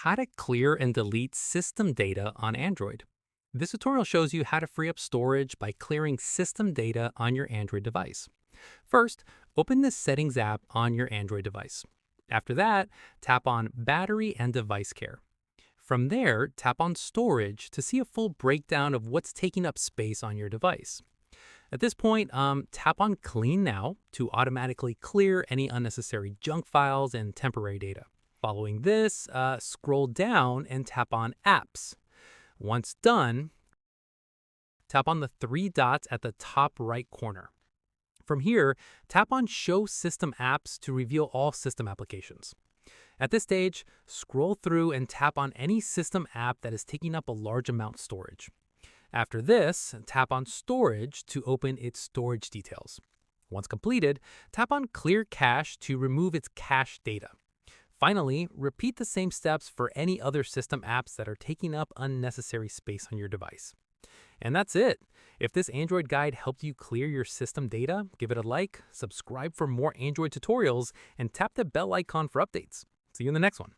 how to clear and delete system data on Android. This tutorial shows you how to free up storage by clearing system data on your Android device. First, open the Settings app on your Android device. After that, tap on Battery and Device Care. From there, tap on Storage to see a full breakdown of what's taking up space on your device. At this point, tap on Clean Now to automatically clear any unnecessary junk files and temporary data. Following this, scroll down and tap on Apps. Once done, tap on the three dots at the top right corner. From here, tap on Show System Apps to reveal all system applications. At this stage, scroll through and tap on any system app that is taking up a large amount of storage. After this, tap on Storage to open its storage details. Once completed, tap on Clear Cache to remove its cache data. Finally, repeat the same steps for any other system apps that are taking up unnecessary space on your device. And that's it. If this Android guide helped you clear your system data, give it a like, subscribe for more Android tutorials, and tap the bell icon for updates. See you in the next one.